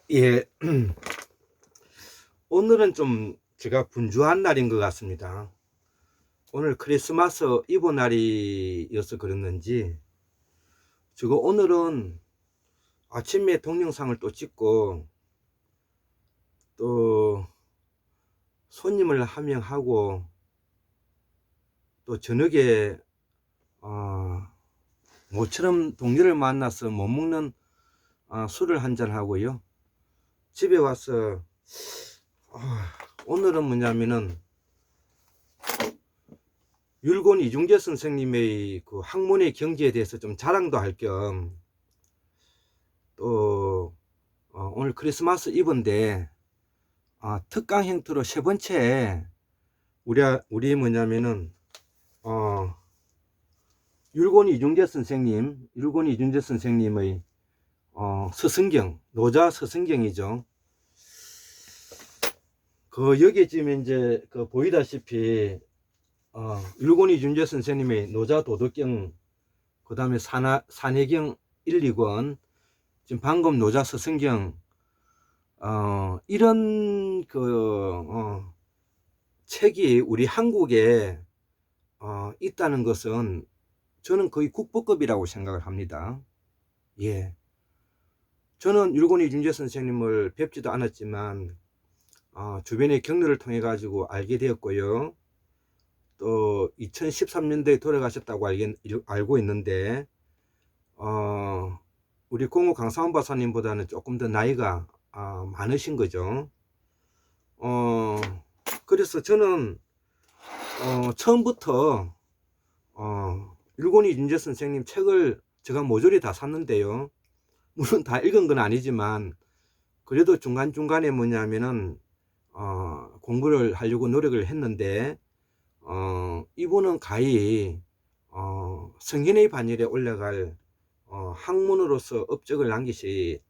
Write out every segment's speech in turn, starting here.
예, 오늘은 좀 제가 분주한 날인 것 같습니다. 오늘 크리스마스 이브 날이어서 그랬는지, 제가 오늘은 아침에 동영상을 또 찍고, 또 손님을 한 명 하고, 또 저녁에, 모처럼 동료를 만나서 못 먹는 술을 한잔 하고요. 집에 와서, 오늘은 뭐냐면은, 율곤 이중재 선생님의 그 학문의 경지에 대해서 좀 자랑도 할 겸, 또 오늘 크리스마스 이브인데 특강 형태로 세 번째 우리 뭐냐면은 율곤 이중재 선생님의 서성경, 노자 서성경이죠. 그 여기에 지금 이제 그 보이다시피 율곤 이중재 선생님의 노자 도덕경, 그 다음에 산해경 1, 2권, 지금 방금 노자 서성경, 이런 책이 우리 한국에 있다는 것은 저는 거의 국보급이라고 생각을 합니다. 예. 저는 율곤 이중재 선생님을 뵙지도 않았지만 주변의 경로를 통해 가지고 알게 되었고요. 또 2013년도에 돌아가셨다고 알고 있는데 우리 공호 강사원 박사님보다는 조금 더 나이가 많으신 거죠. 그래서 저는 처음부터 율곤이 이중재 선생님 책을 제가 모조리 다 샀는데요. 물론 다 읽은 건 아니지만 그래도 중간중간에 뭐냐면은 공부를 하려고 노력을 했는데 이분은 가히 성인의 반열에 올라갈 학문으로서 업적을 남기셨다.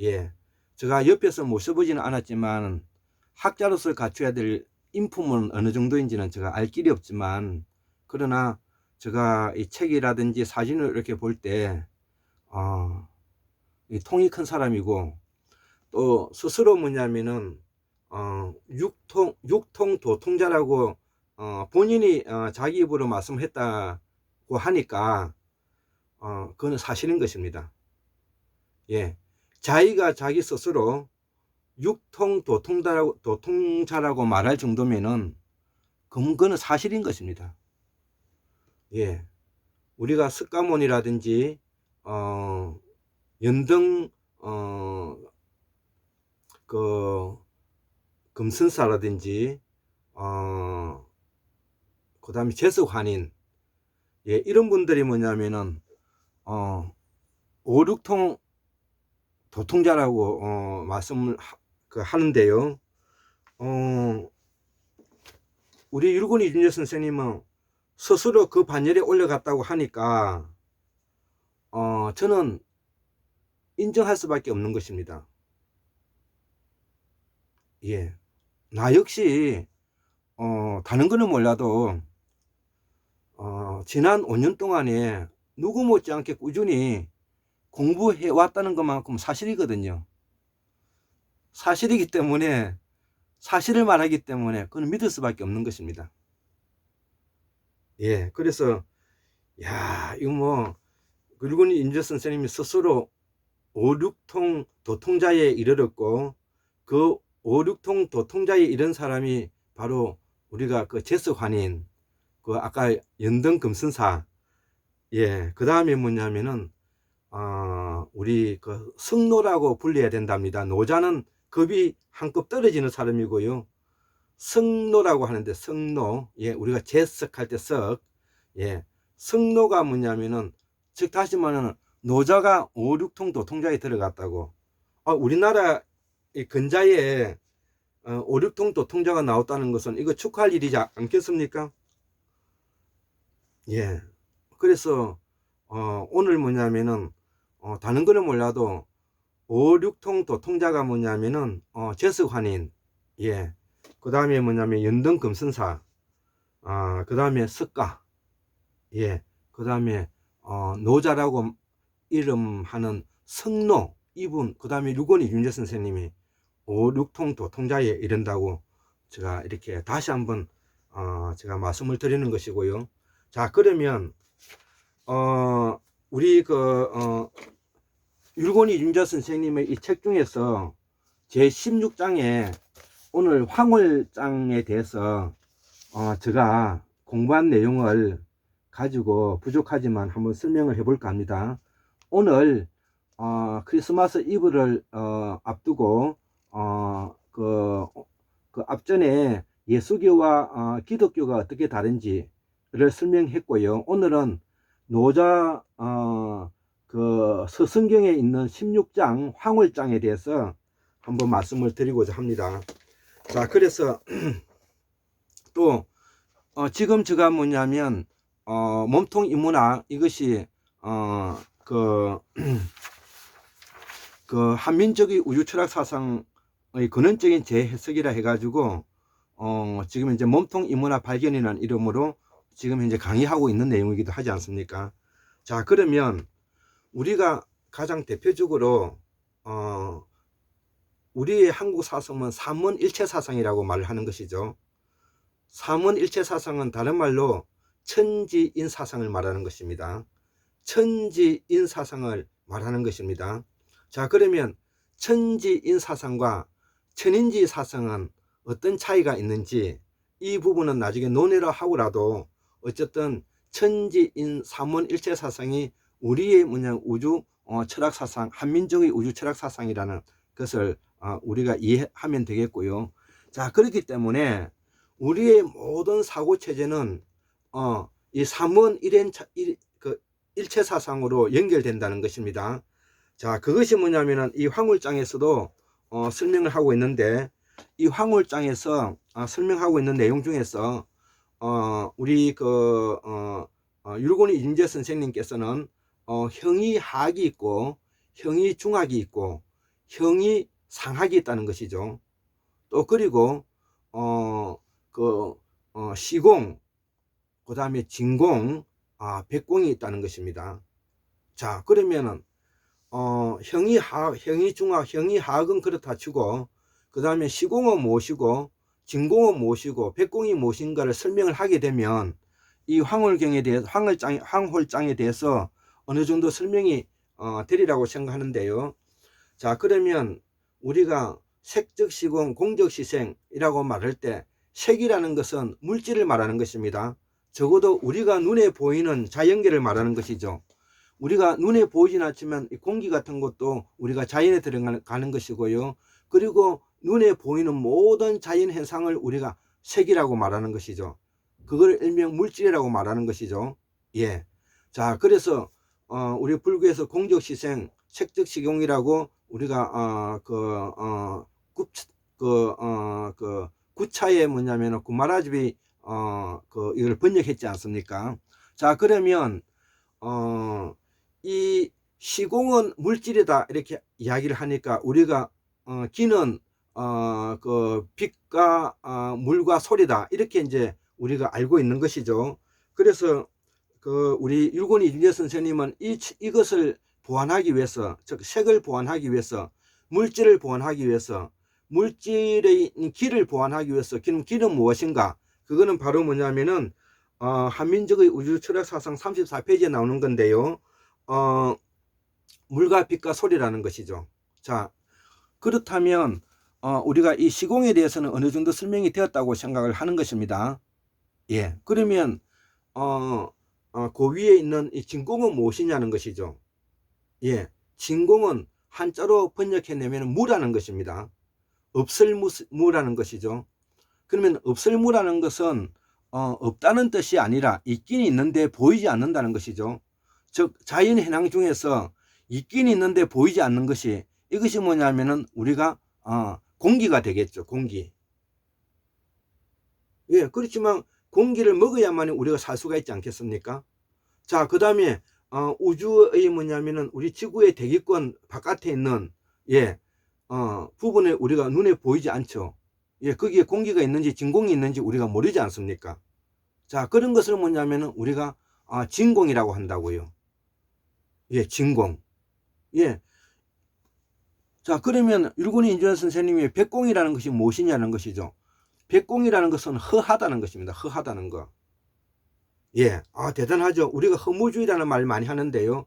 예, 제가 옆에서 모셔보지는 않았지만 학자로서 갖춰야 될 인품은 어느 정도인지는 제가 알 길이 없지만, 그러나 제가 이 책이라든지 사진을 이렇게 볼 때 통이 큰 사람이고, 또 스스로 뭐냐면은 육통 도통자라고 본인이 자기 입으로 말씀했다고 하니까 그건 사실인 것입니다. 예, 자기가 자기 스스로 육통 도통자라고 말할 정도면은 그거는 사실인 것입니다. 예, 우리가 석가모니라든지 연등 그 금선사라든지 그 다음에 제석환인, 예, 이런 분들이 뭐냐면은 오륙통 도통자라고 말씀을 하는데요. 우리 율곤 이준재 선생님은 스스로 그 반열에 올라갔다고 하니까 저는 인정할 수밖에 없는 것입니다. 예, 나 역시 다른 거는 몰라도 지난 5년 동안에 누구 못지않게 꾸준히 공부해 왔다는 것만큼 사실이거든요. 사실이기 때문에, 사실을 말하기 때문에 그건 믿을 수밖에 없는 것입니다. 예, 그래서 이거 뭐 율곤 이준재 선생님이 스스로 5, 6통 도통자에 이르렀고, 그 5, 6통 도통자에 이른 사람이 바로 우리가 그 제석환인, 그 아까 연등 금선사, 예, 그 다음에 뭐냐면은 우리 그 성노라고 불려야 된답니다. 노자는 급이 한 급 떨어지는 사람이고요. 성노라고 하는데, 성노, 예, 우리가 제석할 때 석, 예, 성노가 뭐냐면은, 즉 다시 말하면 노자가 5, 6통 도통자에 들어갔다고. 우리나라 근자에 5, 6통 도통자가 나왔다는 것은 이거 축하할 일이지 않겠습니까? 예. 그래서 오늘 뭐냐면은 다른 거는 몰라도 5, 6통 도통자가 뭐냐면은 제석환인, 예, 그 다음에 뭐냐면 연등 금선사, 그 다음에 석가, 예, 그 다음에 노자라고 이름하는 성노, 이분 그 다음에 류건희 윤재 선생님이 오륙통 도통자에 이른다고 제가 이렇게 다시 한번 제가 말씀을 드리는 것이고요. 자, 그러면 우리 율곤이 윤자 선생님의 이 책 중에서 제 16장에 오늘 황홀장에 대해서 제가 공부한 내용을 가지고 부족하지만 한번 설명을 해볼까 합니다. 오늘 크리스마스 이브를 앞두고 그 앞전에 예수교와 기독교가 어떻게 다른지를 설명했고요. 오늘은 노자 그 서성경에 있는 16장 황홀장에 대해서 한번 말씀을 드리고자 합니다. 자, 그래서 또 지금 제가 뭐냐면 몸통 인문학 이것이 그 한민족의 우주 철학 사상의 근원적인 재해석이라 해가지고 지금 이제 몸통 인문학 발견이라는 이름으로 지금 현재 강의하고 있는 내용이기도 하지 않습니까? 자, 그러면 우리가 가장 대표적으로 우리의 한국 사상은 삼원일체 사상이라고 말을 하는 것이죠. 삼원일체 사상은 다른 말로 천지인 사상을 말하는 것입니다. 천지인 사상을 말하는 것입니다. 자, 그러면 천지인 사상과 천인지 사상은 어떤 차이가 있는지 이 부분은 나중에 논의를 하고라도 어쨌든 천지인 삼원일체 사상이 우리의 우주 철학 사상, 한민족의 우주 철학 사상이라는 것을 우리가 이해하면 되겠고요. 자, 그렇기 때문에 우리의 모든 사고 체제는 이 삼원 일체 사상으로 연결된다는 것입니다. 자, 그것이 뭐냐면은 이 황홀장에서도 설명을 하고 있는데, 이 황홀장에서 설명하고 있는 내용 중에서 우리 율곤이 윤재 선생님께서는 형이 하학이 있고 형이 중학이 있고 형이 상학이 있다는 것이죠. 또 그리고 시공, 그 다음에 진공, 백공이 있다는 것입니다. 자, 그러면은 형이 중학, 형이 하학은 그렇다 치고, 그 다음에 시공은 무엇이고 진공은 무엇이고 백공이 무엇인가를 설명을 하게 되면 이 황홀경에 대해서 황홀장에 대해서 어느 정도 설명이 되리라고 생각하는데요. 자, 그러면 우리가 색적 시공, 공적 시생이라고 말할 때 색이라는 것은 물질을 말하는 것입니다. 적어도 우리가 눈에 보이는 자연계를 말하는 것이죠. 우리가 눈에 보이진 않지만 공기 같은 것도 우리가 자연에 들어가는 것이고요. 그리고 눈에 보이는 모든 자연 현상을 우리가 색이라고 말하는 것이죠. 그걸 일명 물질이라고 말하는 것이죠. 예. 자, 그래서 우리 불교에서 공적 시생, 색적 시공이라고 우리가 구차에 뭐냐면 구마라집이 이걸 번역했지 않습니까? 자, 그러면 이 시공은 물질이다 이렇게 이야기를 하니까 우리가 기는 빛과 물과 소리다 이렇게 이제 우리가 알고 있는 것이죠. 그래서 우리 율곤이 윤재 선생님은 이것을 보완하기 위해서, 즉 색을 보완하기 위해서, 물질을 보완하기 위해서, 물질의 기를 보완하기 위해서, 기는 무엇인가? 그거는 바로 뭐냐면은 한민족의 우주 철학 사상 34페이지에 나오는 건데요. 물과 빛과 소리라는 것이죠. 자, 그렇다면 우리가 이 시공에 대해서는 어느 정도 설명이 되었다고 생각을 하는 것입니다. 예, 그러면 그 위에 있는 이 진공은 무엇이냐는 것이죠. 예, 진공은 한자로 번역해내면 무라는 것입니다. 없을 무라는 것이죠. 그러면 없을 무라는 것은 없다는 뜻이 아니라 있긴 있는데 보이지 않는다는 것이죠. 즉 자연 현상 중에서 있긴 있는데 보이지 않는 것이, 이것이 뭐냐면은 우리가 공기가 되겠죠. 공기. 예, 그렇지만 공기를 먹어야만 우리가 살 수가 있지 않겠습니까? 자, 그 다음에 우주의 뭐냐면은 우리 지구의 대기권 바깥에 있는 부분에 우리가 눈에 보이지 않죠. 예, 거기에 공기가 있는지 진공이 있는지 우리가 모르지 않습니까? 자, 그런 것을 뭐냐면은 우리가 진공이라고 한다고요. 예, 진공. 예, 자, 그러면 율곡이 임준선 선생님의 백공이라는 것이 무엇이냐는 것이죠. 백공이라는 것은 허하다는 것입니다. 허하다는 거. 예, 대단하죠. 우리가 허무주의라는 말 많이 하는데요.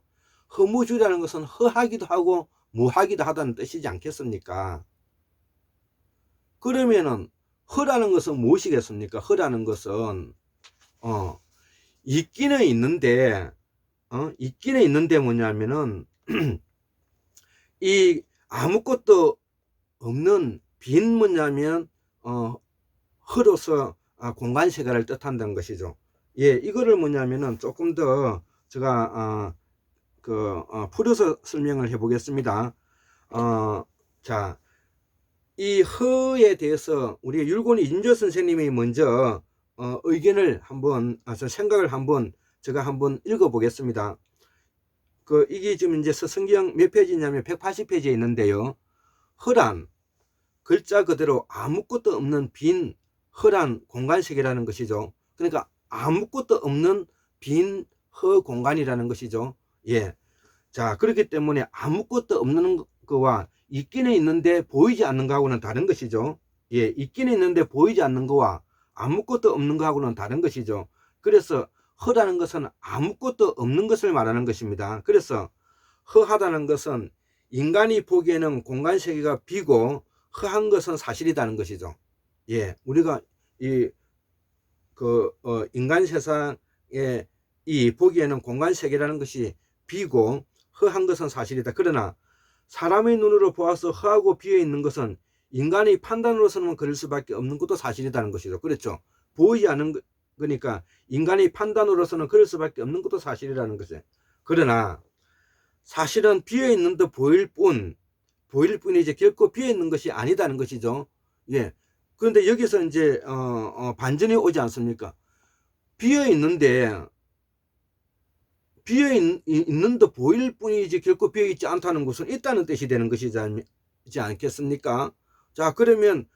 허무주의라는 것은 허하기도 하고 무하기도 하다는 뜻이지 않겠습니까? 그러면은 허라는 것은 무엇이겠습니까? 허라는 것은 있기는 있는데 있기는 있는데 뭐냐면은 이 아무것도 없는 빈 뭐냐면 허로서 공간 세계를 뜻한다는 것이죠. 예, 이거를 뭐냐면은 조금 더 제가 풀어서 설명을 해 보겠습니다. 자, 이 허에 대해서 우리 율곡이 임준선 선생님이 먼저 의견을 한번 생각을 한번 제가 한번 읽어 보겠습니다. 이게 지금 이제 서성경 몇 페이지냐면 180페이지에 있는데요. 허란 글자 그대로 아무것도 없는 빈 허란 공간 세계라는 것이죠. 그러니까 아무것도 없는 빈 허 공간이라는 것이죠. 예. 자, 그렇기 때문에 아무것도 없는 거와 있기는 있는데 보이지 않는 거하고는 다른 것이죠. 예, 있기는 있는데 보이지 않는 거와 아무것도 없는 거하고는 다른 것이죠. 그래서 허라는 것은 아무것도 없는 것을 말하는 것입니다. 그래서 허하다는 것은 인간이 보기에는 공간 세계가 비고 허한 것은 사실이라는 것이죠. 예, 우리가 인간 세상에 이 보기에는 공간 세계라는 것이 비고 허한 것은 사실이다. 그러나 사람의 눈으로 보아서 허하고 비어 있는 것은 인간의 판단으로서는 그럴 수밖에 없는 것도 사실이라는 것이죠. 그렇죠. 보이지 않는 거니까 인간의 판단으로서는 그럴 수밖에 없는 것도 사실이라는 것이죠. 그러나 사실은 비어 있는 듯 보일 뿐이지 결코 비어 있는 것이 아니다는 것이죠. 예. 그런데 여기서 이제 반전이 오지 않습니까? 비어 있는데 비어 있는 듯 보일 뿐이지 결코 비어 있지 않다는 것은 있다는 뜻이 되는 것이지 않겠습니까? 자, 그러면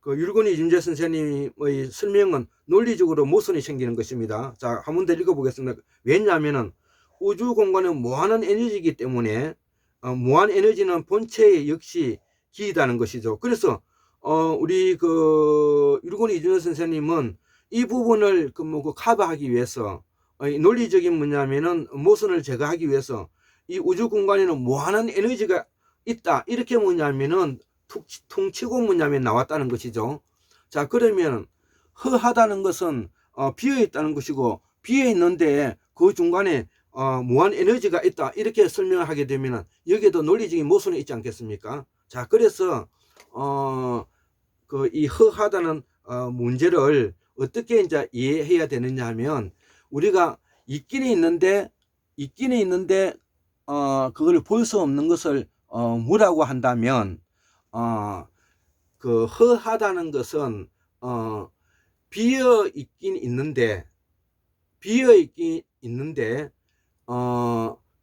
율곡이 임준선 선생님의 설명은 논리적으로 모순이 생기는 것입니다. 자, 한번 더 읽어보겠습니다. 왜냐하면은 우주 공간은 무한한 에너지이기 때문에 무한 에너지는 본체 역시 기이다는 것이죠. 그래서 우리 율곡이 임준선 선생님은 이 부분을 커버하기 위해서 논리적인 뭐냐면은 모순을 제거하기 위해서 이 우주 공간에는 무한한 에너지가 있다 이렇게 뭐냐면은 퉁치고 뭐냐면 나왔다는 것이죠. 자, 그러면 허하다는 것은 비어 있다는 것이고 비어 있는데 그 중간에 무한 에너지가 있다 이렇게 설명을 하게 되면 여기에도 논리적인 모순이 있지 않겠습니까? 자, 그래서 이 허하다는 문제를 어떻게 이제 이해해야 되느냐 하면 우리가 있기는 있는데 그걸 볼 수 없는 것을 무라고 한다면 허하다는 것은 비어 있긴 있는데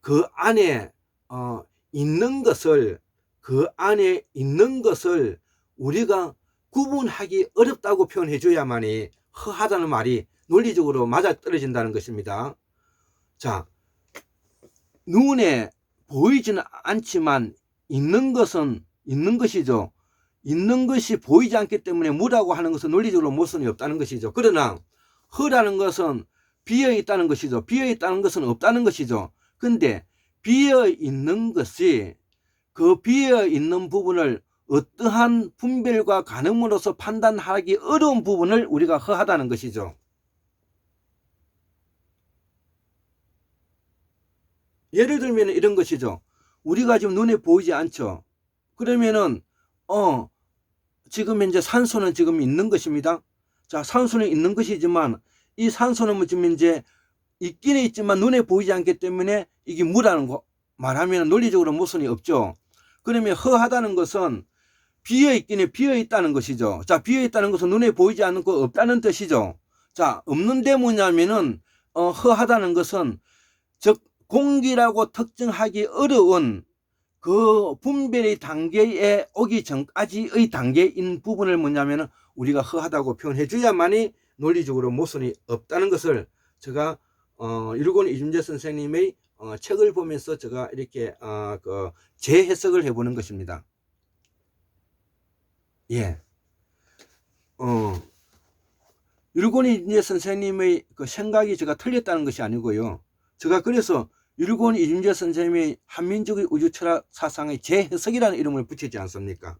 그 안에 있는 것을 우리가 구분하기 어렵다고 표현해 줘야만이 허하다는 말이 논리적으로 맞아떨어진다는 것입니다. 자, 눈에 보이지는 않지만 있는 것은 있는 것이죠. 있는 것이 보이지 않기 때문에 무라고 하는 것은 논리적으로 모순이 없다는 것이죠. 그러나 허라는 것은 비어 있다는 것이죠. 비어 있다는 것은 없다는 것이죠. 근데 비어 있는 것이 그 비어 있는 부분을 어떠한 분별과 가늠으로서 판단하기 어려운 부분을 우리가 허하다는 것이죠. 예를 들면 이런 것이죠. 우리가 지금 눈에 보이지 않죠. 그러면은 지금 현재 산소는 지금 있는 것입니다. 자, 산소는 있는 것이지만 이 산소는 지금 이제 있기는 있지만 눈에 보이지 않기 때문에 이게 무라는 거 말하면 논리적으로 모순이 없죠. 그러면 허하다는 것은 비어 있다는 것이죠. 자, 비어 있다는 것은 눈에 보이지 않고 없다는 뜻이죠. 자, 없는데 뭐냐면은 허하다는 것은 즉 공기라고 특정하기 어려운 그 분별의 단계에 오기 전까지의 단계인 부분을 뭐냐면은 우리가 허하다고 표현해 줘야만이 논리적으로 모순이 없다는 것을 제가 율곡이 임준선 선생님의 책을 보면서 제가 이렇게 재해석을 해보는 것입니다. 예. 율곡 이준재 선생님의 그 생각이 제가 틀렸다는 것이 아니고요. 제가 그래서 율곡 이준재 선생님의 한민족의 우주 철학 사상의 재해석이라는 이름을 붙이지 않습니까?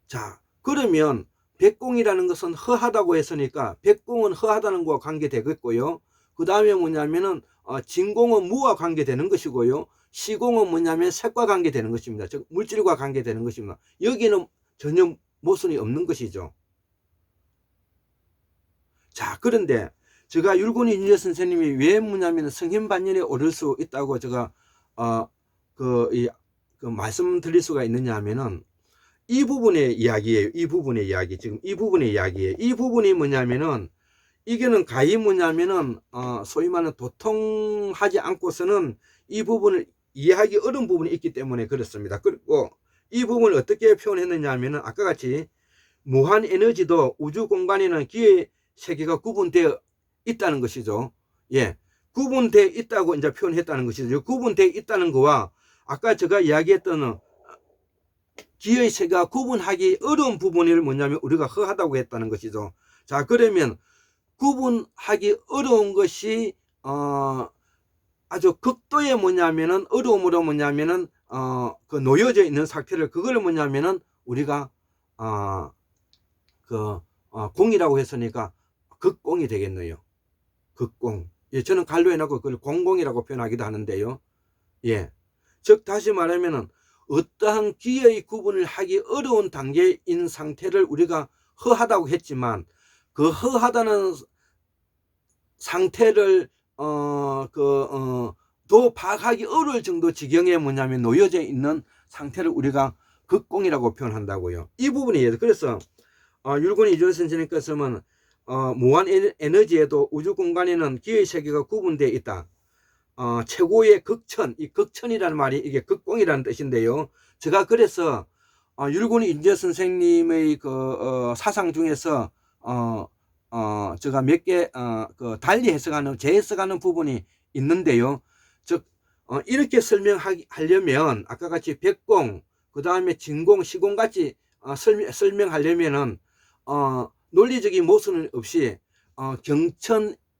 자, 그러면 백공이라는 것은 허하다고 했으니까 백공은 허하다는 것과 관계되겠고요. 그 다음에 뭐냐면은 진공은 무와 관계되는 것이고요. 시공은 뭐냐면 색과 관계되는 것입니다. 즉 물질과 관계되는 것입니다. 여기는 전혀 모순이 없는 것이죠. 자, 그런데 제가 율곡 이준재 선생님이 왜 뭐냐면 성현반열에 오를 수 있다고 제가 말씀드릴 수가 있느냐 하면은 이 부분의 이야기예요. 이 부분의 이야기. 지금 이 부분의 이야기예요. 이 부분이 뭐냐면은 이게는 가히 뭐냐면은 소위 말하는 도통하지 않고서는 이 부분을 이해하기 어려운 부분이 있기 때문에 그렇습니다. 그리고 이 부분을 어떻게 표현했느냐 하면은 아까 같이 무한 에너지도 우주 공간에는 기의 세계가 구분되어 있다는 것이죠. 예. 구분되어 있다고 이제 표현했다는 것이죠. 구분되어 있다는 거와 아까 제가 이야기했던 기의 세계가 구분하기 어려운 부분이 뭐냐면 우리가 허하다고 했다는 것이죠. 자, 그러면 구분하기 어려운 것이 아주 극도의 뭐냐면은 어려움으로 뭐냐면은 그 놓여져 있는 상태를 그걸 뭐냐면은 우리가 공이라고 했으니까 극공이 되겠네요. 극공. 예, 저는 갈로 해놓고 그걸 공공이라고 표현하기도 하는데요. 예. 즉 다시 말하면은 어떠한 기의 구분을 하기 어려운 단계인 상태를 우리가 허하다고 했지만 그 허하다는 상태를 더 파악하기 어려울 정도 지경에 뭐냐면 놓여져 있는 상태를 우리가 극공이라고 표현한다고요. 이 부분이에요. 그래서 율곡 이준재 선생님께서는 무한 에너지에도 우주 공간에는 기의 세계가 구분되어 있다. 최고의 극천, 이 극천이라는 말이 이게 극공이라는 뜻인데요. 제가 그래서 율곡 이준재 선생님의 사상 중에서 제가 몇 개 달리 해석하는 재해석하는 부분이 있는데요. 즉 이렇게 설명하려면 아까 같이 백공, 그 다음에 진공, 시공 같이 설명하려면은 논리적인 모순은 없이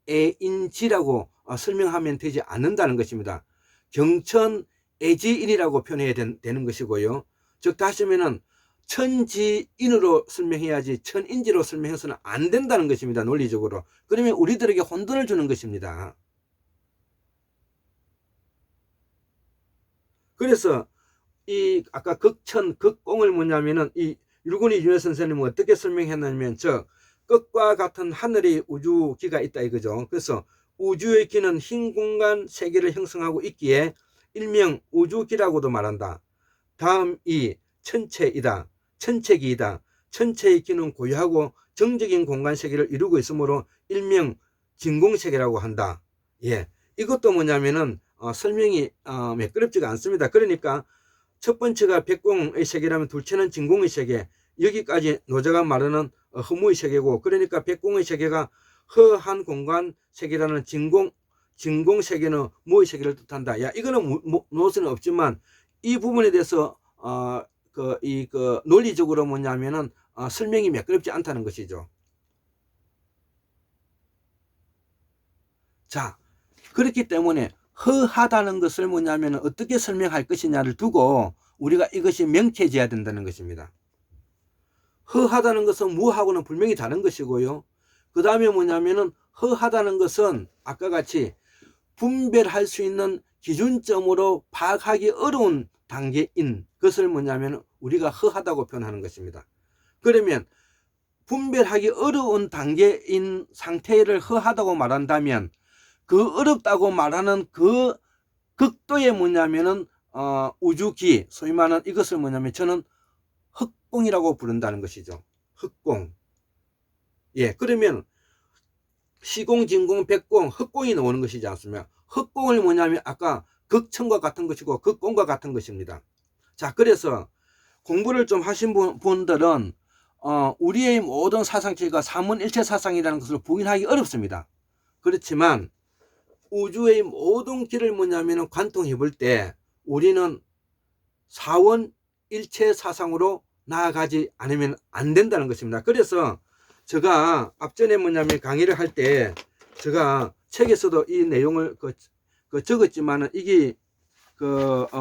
경천애인지라고 설명하면 되지 않는다는 것입니다. 경천애지인이라고 표현해야 되는 것이고요. 즉 다시 하면은 천지인으로 설명해야지 천인지로 설명해서는 안 된다는 것입니다. 논리적으로. 그러면 우리들에게 혼돈을 주는 것입니다. 그래서 이 아까 극천, 극공을 뭐냐면은 이 율곡 이준재 선생님은 어떻게 설명했냐면 끝과 같은 하늘의 우주기가 있다 이거죠. 그래서 우주의 기는 흰 공간 세계를 형성하고 있기에 일명 우주기라고도 말한다. 다음 이 천체이다. 천체기이다. 천체의 기는 고유하고 정적인 공간 세계를 이루고 있으므로 일명 진공세계라고 한다. 예, 이것도 뭐냐면은 설명이 매끄럽지가 않습니다. 그러니까 첫 번째가 백공의 세계라면 둘째는 진공의 세계, 여기까지 노자가 말하는 허무의 세계고, 그러니까 백공의 세계가 허한 공간 세계라는 진공 세계는 무의 세계를 뜻한다. 야, 이거는 무엇은 없지만 이 부분에 대해서 논리적으로 뭐냐면은 설명이 매끄럽지 않다는 것이죠. 자, 그렇기 때문에 허하다는 것을 뭐냐면 어떻게 설명할 것이냐를 두고 우리가 이것이 명쾌해져야 된다는 것입니다. 허하다는 것은 무하고는 분명히 다른 것이고요. 그 다음에 뭐냐면은 허하다는 것은 아까 같이 분별할 수 있는 기준점으로 파악하기 어려운 단계인 것을 뭐냐면 우리가 허하다고 표현하는 것입니다. 그러면 분별하기 어려운 단계인 상태를 허하다고 말한다면 그 어렵다고 말하는 그 극도의 뭐냐면은 우주기, 소위 말하는 이것을 뭐냐면 저는 흑공이라고 부른다는 것이죠. 흑공. 예, 그러면 시공, 진공, 백공, 흑공이 나오는 것이지 않습니까? 흑공을 뭐냐면 아까 극천과 같은 것이고 극공과 같은 것입니다. 자, 그래서 공부를 좀 하신 분들은 우리의 모든 사상체가 삼원일체 사상이라는 것을 부인하기 어렵습니다. 그렇지만 우주의 모든 길을 뭐냐면은 관통해 볼 때 우리는 사원 일체 사상으로 나아가지 않으면 안 된다는 것입니다. 그래서 제가 앞전에 뭐냐면 강의를 할 때 제가 책에서도 이 내용을 적었지만은 이게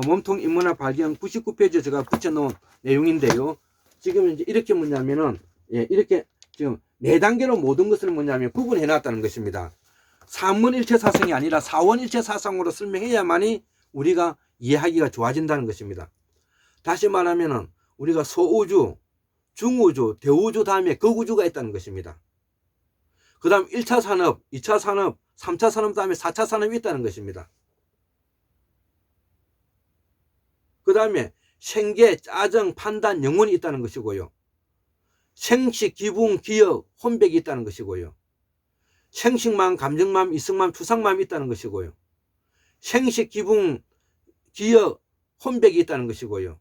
몸통 인문학 발견 99페이지에 제가 붙여놓은 내용인데요. 지금 이제 이렇게 뭐냐면은 이렇게 지금 4단계로 모든 것을 뭐냐면 구분해 놨다는 것입니다. 삼원일체 사상이 아니라 사원일체 사상으로 설명해야만이 우리가 이해하기가 좋아진다는 것입니다. 다시 말하면은 우리가 소우주, 중우주, 대우주 다음에 극우주가 있다는 것입니다. 그 다음 1차 산업, 2차 산업, 3차 산업 다음에 4차 산업이 있다는 것입니다. 그 다음에 생계, 짜정, 판단, 영혼이 있다는 것이고요. 생식, 기분, 기억, 혼백이 있다는 것이고요. 생식마음, 감정마음, 이성마음, 추상마음이 있다는 것이고요. 생식, 기분, 기억, 혼백이 있다는 것이고요.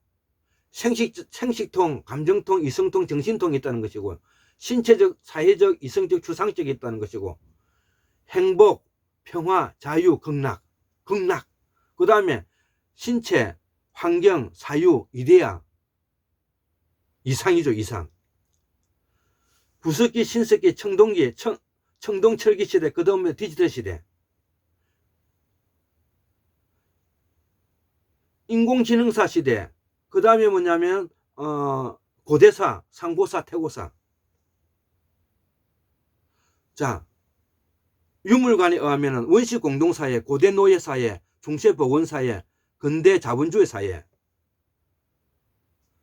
생식통, 감정통, 이성통, 정신통이 있다는 것이고, 신체적, 사회적, 이성적, 추상적이 있다는 것이고, 행복, 평화, 자유, 극락. 그 다음에 신체, 환경, 사유, 이데아, 이상이죠, 이상. 구석기, 신석기, 청동기, 청동철기 시대, 그 다음에 디지털 시대. 인공지능사 시대, 그 다음에 뭐냐면 고대사, 상고사, 태고사. 자, 유물관에 의하면 원시 공동사회, 고대 노예사회, 중세 보건사회, 근대 자본주의 사회.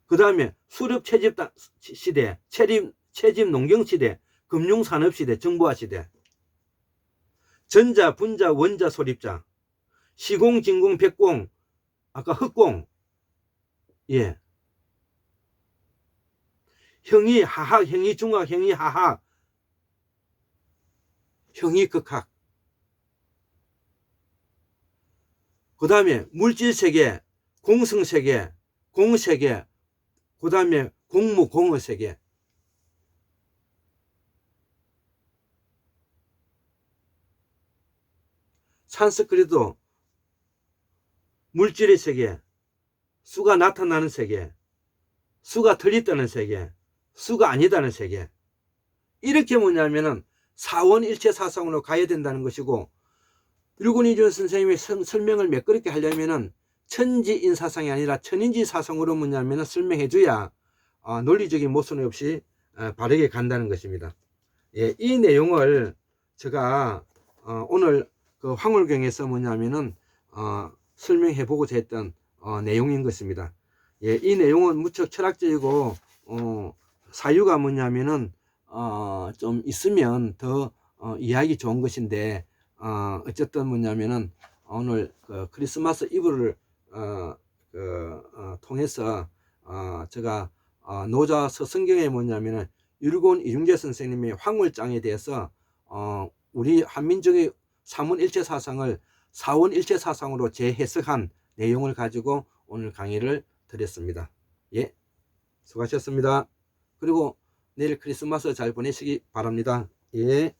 그 다음에 수렵 채집 시대, 채집 농경 시대, 금융산업 시대, 정보화 시대. 전자, 분자, 원자, 소립자. 시공, 진공, 백공, 아까 흑공. 예. 형이 하학, 형이 중학, 형이 하학, 형이 극학. 그 다음에 물질세계, 공성세계, 공세계, 그 다음에 공무, 공어세계. 산스크리도 물질의 세계, 수가 나타나는 세계, 수가 틀리다는 세계, 수가 아니다는 세계. 이렇게 뭐냐면은 사원일체 사상으로 가야 된다는 것이고, 율근이준 선생님의 설명을 매끄럽게 하려면은 천지인 사상이 아니라 천인지 사상으로 뭐냐면은 설명해 줘야 논리적인 모순 없이 바르게 간다는 것입니다. 예, 이 내용을 제가 오늘 그 황홀경에서 뭐냐면은 설명해 보고자 했던 내용인 것입니다. 예, 이 내용은 무척 철학적이고 사유가 뭐냐면은 좀 있으면 더 이해하기 좋은 것인데 어쨌든 뭐냐면은 오늘 그 크리스마스 이브를 통해서 제가 노자 서성경에 뭐냐면은 율곤 이중재 선생님의 황홀장에 대해서 우리 한민족의 삼원일체 사상을 사원일체 사상으로 재해석한 내용을 가지고 오늘 강의를 드렸습니다. 예, 수고하셨습니다. 그리고 내일 크리스마스 잘 보내시기 바랍니다. 예.